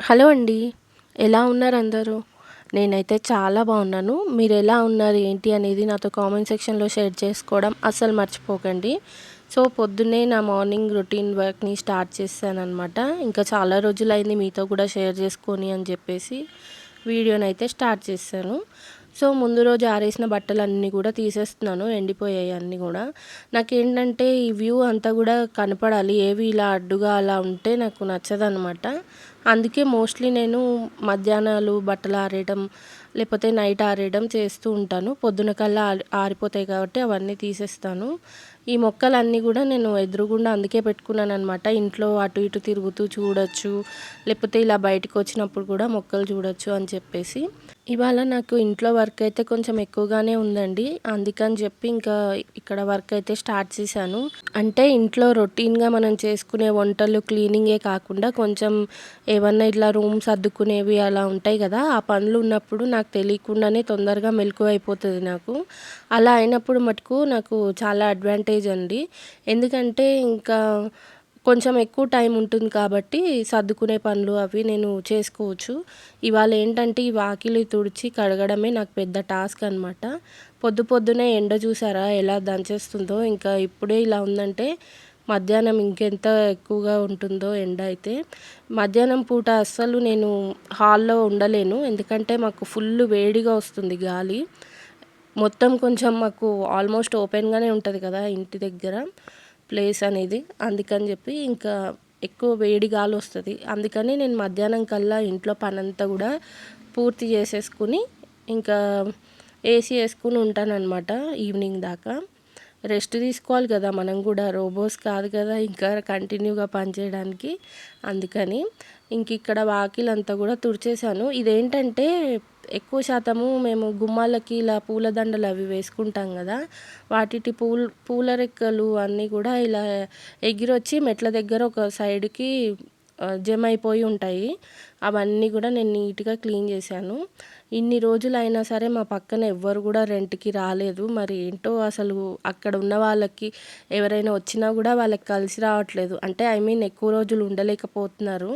Hello అండి. ఎలా ఉన్నారు అందరూ? నేనైతే చాలా బాగున్నాను. మీరెలా ఉన్నారు, ఏంటి అనేది నాతో కామెంట్ సెక్షన్‌లో షేర్ చేసుకోవడం అస్సలు మర్చిపోకండి. సో, పొద్దున్నే నా మార్నింగ్ రొటీన్ వర్క్‌ని స్టార్ట్ చేశాననమాట. ఇంకా చాలా రోజులైంది మీతో కూడా షేర్ చేసుకొని అని చెప్పేసి వీడియోనైతే స్టార్ట్ చేశాను. సో, ముందు రోజు ఆరేసిన బట్టలన్నీ కూడా తీసేస్తున్నాను. ఎండిపోయాయి అన్నీ గూడా. నాకేంటంటే ఈ వ్యూ అంతా గూడా కనపడాలి. ఏవి ఇలా అడ్డుగా అలా ఉంటే నాకు నచ్చదనమాట. అందుకే మోస్ట్‌లీ నేను మధ్యాహ్నాలు బట్టలు ఆరేయడం, లేపోతే నైట్ ఆరేయడం చేస్తూ ఉంటాను. పొద్దున కల్లా ఆరిపోతాయి కాబట్టి అవన్నీ తీసేస్తాను. ఈ మొక్కలన్నీ గూడా నేను ఎదురుగుండా అందుకే పెట్టుకున్నాననమాట. ఇంట్లో అటు ఇటు తిరుగుతూ చూడొచ్చు, లేపోతే ఇలా బయటికొచ్చినప్పుడు కూడా మొక్కలు చూడొచ్చు అని చెప్పేసి. ఇవాళ నాకు ఇంట్లో వర్క్ అయితే కొంచెం ఎక్కువగానే ఉందండి. అందుకని చెప్పి ఇంకా ఇక్కడ వర్క్ అయితే స్టార్ట్ చేశాను. అంటే ఇంట్లో రొటీన్‌గా మనం చేసుకునే వంటలు, క్లీనింగే కాకుండా కొంచెం ఏమన్నా ఇట్లా రూమ్ సర్దుకునేవి అలా ఉంటాయి కదా! ఆ పనులు ఉన్నప్పుడు నాకు తెలియకుండానే తొందరగా మెలకువ అయిపోతది నాకు. అలా అయినప్పుడు మటుకు నాకు చాలా అడ్వాంటేజ్ అండి. ఎందుకంటే ఇంకా కొంచెం ఎక్కువ టైం ఉంటుంది కాబట్టి సర్దుకునే పనులు అవి నేను చేసుకోవచ్చు. ఇవాళ ఏంటంటే ఈ వాకిలి తుడిచి కడగడమే నాకు పెద్ద టాస్క్ అనమాట. పొద్దున్నే ఎండ చూసారా ఎలా దంచేస్తుందో, ఇంకా ఇప్పుడే ఇలా ఉందంటే మధ్యాహ్నం ఇంకెంత ఎక్కువగా ఉంటుందో ఎండ అయితే. మధ్యాహ్నం పూట అస్సలు నేను హాల్‌లో ఉండలేను. ఎందుకంటే మాకు ఫుల్లు వేడిగా వస్తుంది గాలి. మొత్తం కొంచెం మాకు ఆల్మోస్ట్ ఓపెన్‌గానే ఉంటది కదా ఇంటి దగ్గర ప్లేస్ అనేది. అందుకని చెప్పి ఇంకా ఎక్కువ వేడి గాలొస్తది. అందుకని నేను మధ్యాహ్నం కల్లా ఇంట్లో పనంతా గూడా పూర్తి చేసేసుకొని, ఇంకా ఏసీ యేసుకొని ఉంటాననమాట ఈవినింగ్ దాకా. రెస్ట్ తీసుకోవాలి కదా మనం గూడా, రోబోస్ కాదు కదా ఇంకా కంటిన్యూగా పని చేయడానికి. అందుకని ఇంకిక్కడ వాకిలంతా గూడా తుడిచేశాను. ఇదేంటంటే ఎక్కువ శాతము మేము గుమ్మాలకి ఇలా పూలదండలు అవి వేసుకుంటాం గదా! వాటిటి పూల రెక్కలు అన్నీ గూడా ఇలా ఎగిరొచ్చి మెట్ల దగ్గర ఒక సైడ్‌కి జమ అయిపోయి ఉంటాయి. అవన్నీ గూడా నేను నీట్‌గా క్లీన్ చేశాను. ఇన్ని రోజులైనా సరే మా పక్కన ఎవ్వరు గూడా రెంట్‌కి రాలేదు. మరి ఏంటో అసలు అక్కడ ఉన్న వాళ్ళకి ఎవరైనా వచ్చినా గూడా వాళ్ళకి కలిసి రావట్లేదు. అంటే ఐ మీన్ ఎక్కువ రోజులు ఉండలేకపోతున్నారు.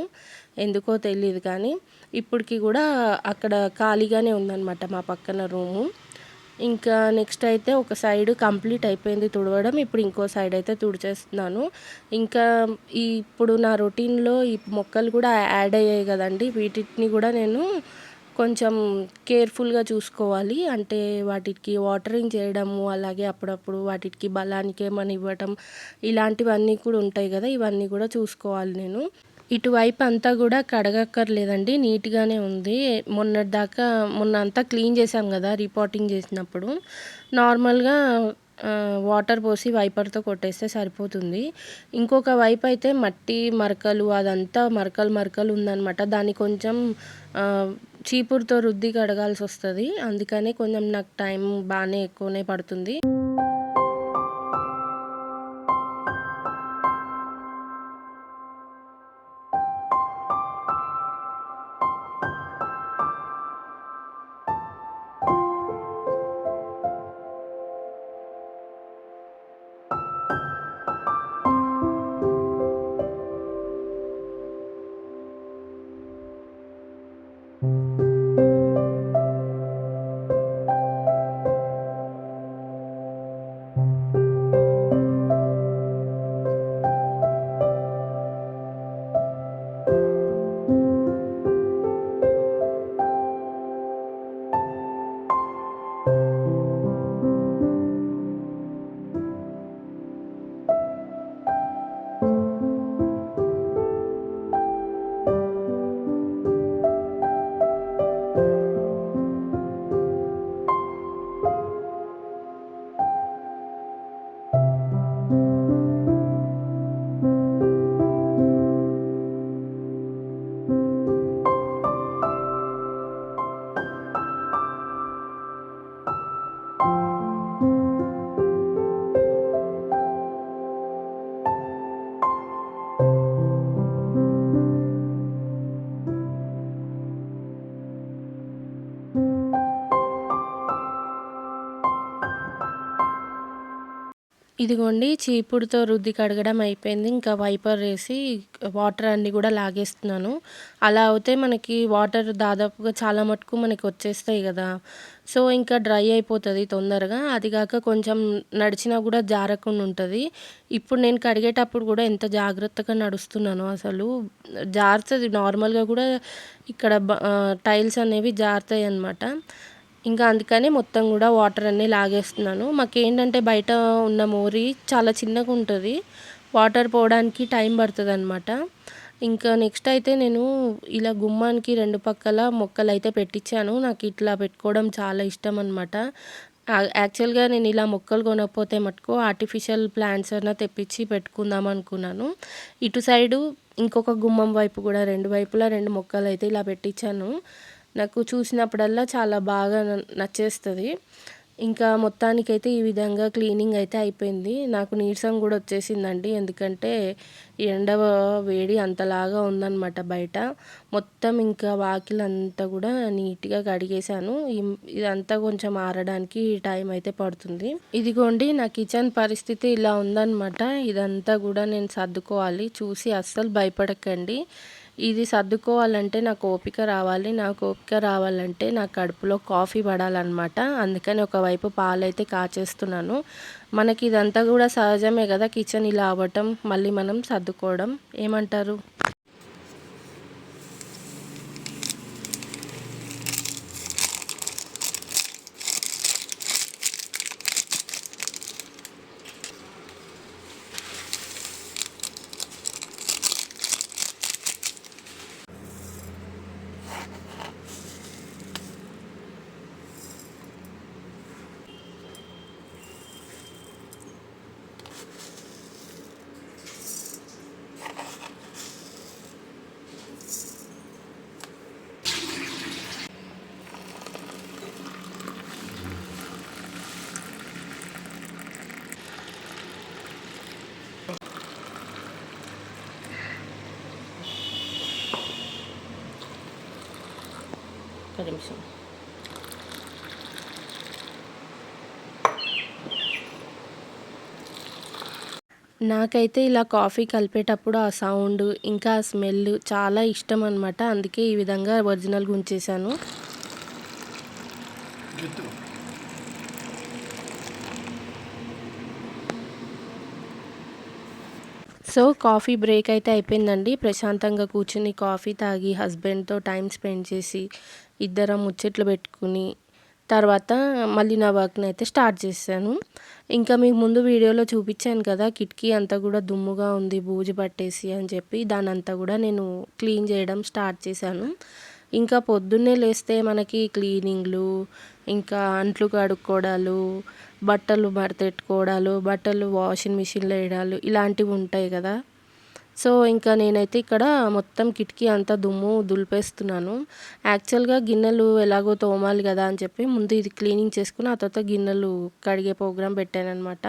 ఎందుకో తెలీదు కానీ, ఇప్పటికి గూడా అక్కడ ఖాళీగానే ఉందనమాట మా పక్కన రూము. ఇంకా నెక్స్ట్ అయితే ఒక సైడ్ కంప్లీట్ అయిపోయింది తుడవడం. ఇప్పుడు ఇంకో సైడ్ అయితే తుడిచేస్తున్నాను. ఇంకా ఇప్పుడు నా రొటీన్‌లో ఈ మొక్కలు కూడా యాడ్ అయ్యాయి గదండీ! వీటిని గూడా నేను కొంచెం కేర్‌ఫుల్‌గా చూసుకోవాలి. అంటే వాటికి వాటరింగ్ చేయడము, అలాగే అప్పుడప్పుడు వాటికి బలానికి ఏమన్నా ఇవ్వటం, ఇలాంటివన్నీ కూడా ఉంటాయి గదా! ఇవన్నీ గూడా చూసుకోవాలి నేను. ఇటువైపు అంతా గూడా కడగక్కర్లేదండి. నీట్‌గానే ఉంది. మొన్నటిదాకా మొన్న అంతా క్లీన్ చేశాం గదా! రీపాటింగ్ చేసినప్పుడు. నార్మల్‌గా వాటర్ పోసి వైపర్‌తో కొట్టేస్తే సరిపోతుంది. ఇంకొక వైపయితే మట్టి మరకలు అదంతా మరకలు మరకలు ఉందనమాట. దాన్ని కొంచెం చీపురుతో రుద్ది కడగాల్సొస్తది. అందుకనే కొంచెం నాకు టైం బానే ఎక్కువనే పడుతుంది. ఇదిగోండి చీపుడుతో రుద్ది కడగడం అయిపోయింది. ఇంకా వైపర్ వేసి వాటర్ అన్నీ కూడా లాగేస్తున్నాను. అలా అవుతే మనకి వాటర్ దాదాపుగా చాలా మటుకు మనకి వచ్చేస్తాయి కదా! సో, ఇంకా డ్రై అయిపోతది తొందరగా. అది కాక కొంచెం నడిచినా కూడా జారకుండా ఉంటది. ఇప్పుడు నేను కడిగేటప్పుడు కూడా ఎంత జాగ్రత్తగా నడుస్తున్నానో అసలు. జారుతది నార్మల్‌గా కూడా ఇక్కడ టైల్స్ అనేవి జారుతాయన్నమాట. ఇంకా అందుకని మొత్తం కూడా వాటర్ అన్నీ లాగేస్తున్నాను. మాకేంటంటే బయట ఉన్న మోరి చాలా చిన్నగుంటది. వాటర్ పోవడానికి టైం పడతదనమాట. ఇంకా నెక్స్ట్ అయితే నేను ఇలా గుమ్మానికి 2 పక్కల మొక్కలైతే పెట్టించాను. నాకు ఇట్లా పెట్టుకోవడం చాలా ఇష్టం అనమాట. యాక్చువల్‌గా నేను ఇలా మొక్కలు కొనకపోతే మటుకు ఆర్టిఫిషియల్ ప్లాంట్స్ అన్నా తెప్పించి పెట్టుకుందాం అనుకున్నాను. ఇటు సైడు ఇంకొక గుమ్మం వైపు కూడా 2 వైపులా 2 మొక్కలైతే ఇలా పెట్టించాను. నాకు చూసినప్పుడల్లా చాలా బాగా నచ్చేస్తది. ఇంకా మొత్తానికైతే ఈ విధంగా క్లీనింగ్ అయితే అయిపోయింది. నాకు నీరసం కూడా వచ్చేసిందండి. ఎందుకంటే ఎండ వేడి అంతలాగా ఉందనమాట బయట. మొత్తం ఇంకా వాకిలంతా కూడా నీట్‌గా కడిగేశాను. ఇదంతా కొంచెం ఆరడానికి టైం అయితే పడుతుంది. ఇదిగోండి నా కిచెన్ పరిస్థితి ఇలా ఉందనమాట. ఇదంతా కూడా నేను సర్దుకోవాలి. చూసి అస్సలు భయపడకండి. ఇది సర్దుకోవాలంటే నాకు ఓపిక రావాలి. నాకు ఓపిక రావాలంటే నా కడుపులో కాఫీ పడాలన్నమాట. అందుకని ఒకవైపు పాలైతే కాచేస్తున్నాను. మనకి ఇదంతా కూడా సహజమే కదా! కిచెన్ ఇలా అవ్వటం, మళ్ళీ మనం సర్దుకోవడం. ఏమంటారు? ఒక్క నిమిషం. నాకైతే ఇలా కాఫీ కలిపేటప్పుడు ఆ సౌండ్, ఇంకా ఆ స్మెల్ చాలా ఇష్టం అనమాట. అందుకే ఈ విధంగా ఒరిజినల్‌గా ఉంచేశాను. సో, కాఫీ బ్రేక్ అయితే అయిపోయిందండి. ప్రశాంతంగా కూర్చొని కాఫీ తాగి, హస్బెండ్‌తో టైమ్ స్పెండ్ చేసి, ఇద్దరం ముచ్చట్లు పెట్టుకుని, తర్వాత మళ్ళీ నా వర్క్‌నైతే స్టార్ట్ చేశాను. ఇంకా మీకు ముందు వీడియోలో చూపించాను కదా! కిటికీ అంతా కూడా దుమ్ముగా ఉంది, బూజు పట్టేసి అని చెప్పి. దాన్నంతా కూడా నేను క్లీన్ చేయడం స్టార్ట్ చేశాను. ఇంకా పొద్దున్నే లేస్తే మనకి క్లీనింగ్‌లు, ఇంకా అంట్లు కడుక్కోవడాలు, బట్టలు మడతెట్టుకోవడాలు, బట్టలు వాషింగ్ మిషన్‌లో వేయడాలు ఇలాంటివి ఉంటాయి కదా! సో, ఇంకా నేనైతే ఇక్కడ మొత్తం కిటికీ అంతా దుమ్ము దులిపేస్తున్నాను. యాక్చువల్‌గా గిన్నెలు ఎలాగో తోమాలి కదా అని చెప్పి ముందు ఇది క్లీనింగ్ చేసుకుని, ఆ తర్వాత గిన్నెలు కడిగే ప్రోగ్రామ్ పెట్టాననమాట.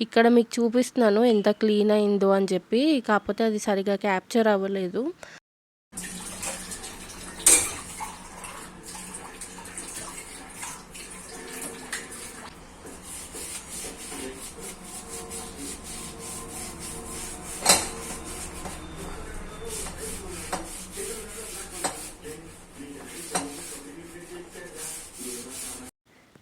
ఇక్కడ మీకు చూపిస్తున్నాను ఎంత క్లీన్ అయిందో అని చెప్పి. కాకపోతే అది సరిగ్గా క్యాప్చర్ అవ్వలేదు.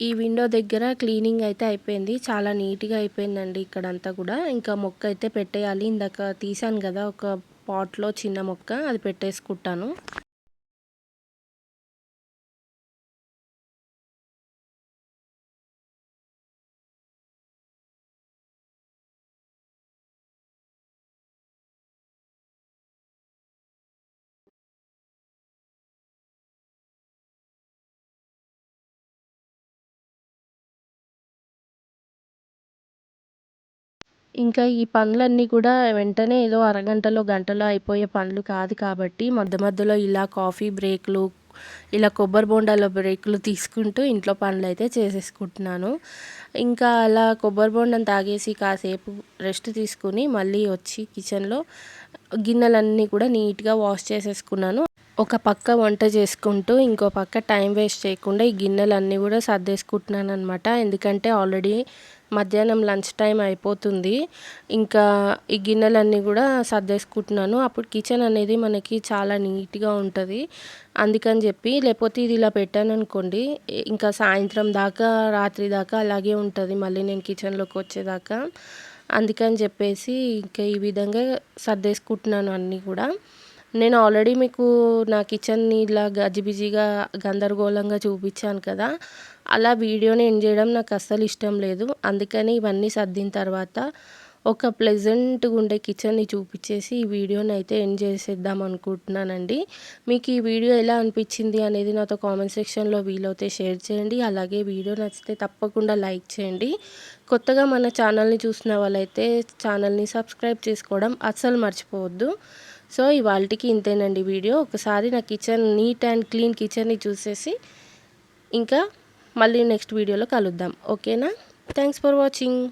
ఈ విండో దగ్గర క్లీనింగ్ అయితే అయిపోయింది. చాలా నీట్‌గా అయిపోయిందండి ఇక్కడంతా కూడా. ఇంకా మొక్క అయితే పెట్టేయాలి. ఇందాక తీశాను కదా! ఒక పాట్‌లో చిన్న మొక్క, అది పెట్టేసుకుంటాను. ఇంకా ఈ పనులన్నీ కూడా వెంటనే ఏదో అరగంటలో, గంటలో అయిపోయే పనులు కాదు కాబట్టి మధ్య మధ్యలో ఇలా కాఫీ బ్రేక్‌లు, ఇలా కొబ్బరి బొండాల బ్రేక్‌లు తీసుకుంటూ ఇంట్లో పనులైతే చేసేసుకుంటున్నాను. ఇంకా అలా కొబ్బరి బొండం తాగేసి కాసేపు రెస్ట్ తీసుకొని మళ్ళీ వచ్చి కిచెన్‌లో గిన్నెలన్నీ కూడా నీట్‌గా వాష్ చేసేసుకున్నాను. ఒక పక్క వంట చేసుకుంటూ, ఇంకో పక్క టైం వేస్ట్ చేయకుండా ఈ గిన్నెలన్నీ కూడా సర్దేసుకుంటున్నాననమాట. ఎందుకంటే ఆల్రెడీ మధ్యాహ్నం లంచ్ టైం అయిపోతుంది. ఇంకా ఈ గిన్నెలన్నీ కూడా సర్దేసుకుంటున్నాను. అప్పుడు కిచెన్ అనేది మనకి చాలా నీట్‌గా ఉంటది. అందుకని చెప్పి లేకపోతే ఇది ఇలా పెట్టాననుకోండి ఇంకా సాయంత్రం దాకా, రాత్రి దాకా అలాగే ఉంటది. మళ్ళీ నేను కిచెన్‌లోకి వచ్చేదాకా. అందుకని చెప్పేసి ఇంకా ఈ విధంగా సర్దేసుకుంటున్నాను అన్నీ కూడా. నేను ఆల్రెడీ మీకు నా కిచెన్‌ని ఇలా గజిబిజిగా, గందరగోళంగా చూపించాను కదా! అలా వీడియోని ఎండ్ చేయడం నాకు అస్సలు ఇష్టం లేదు. అందుకని ఇవన్నీ సర్దిన తర్వాత ఒక ప్లెజెంట్‌గా ఉండే కిచెన్‌ని చూపించేసి ఈ వీడియోని అయితే ఎండ్ చేసేద్దాం అనుకుంటున్నానండి. మీకు ఈ వీడియో ఎలా అనిపించింది అనేది నాతో కామెంట్ సెక్షన్‌లో వీలైతే షేర్ చేయండి. అలాగే వీడియో నచ్చితే తప్పకుండా లైక్ చేయండి. కొత్తగా మన ఛానల్‌ని చూసిన వాళ్ళైతే ఛానల్‌ని సబ్స్క్రైబ్ చేసుకోవడం అస్సలు మర్చిపోవద్దు. సో ఇవాల్టికి ఇంతేనండి వీడియో. ఒకసారి నా కిచెన్ నీట్ అండ్ క్లీన్ కిచెన్‌ని చూసేసి ఇంకా మళ్ళీ నెక్స్ట్ వీడియోలో కలుద్దాం. ఓకేనా? Thanks for watching.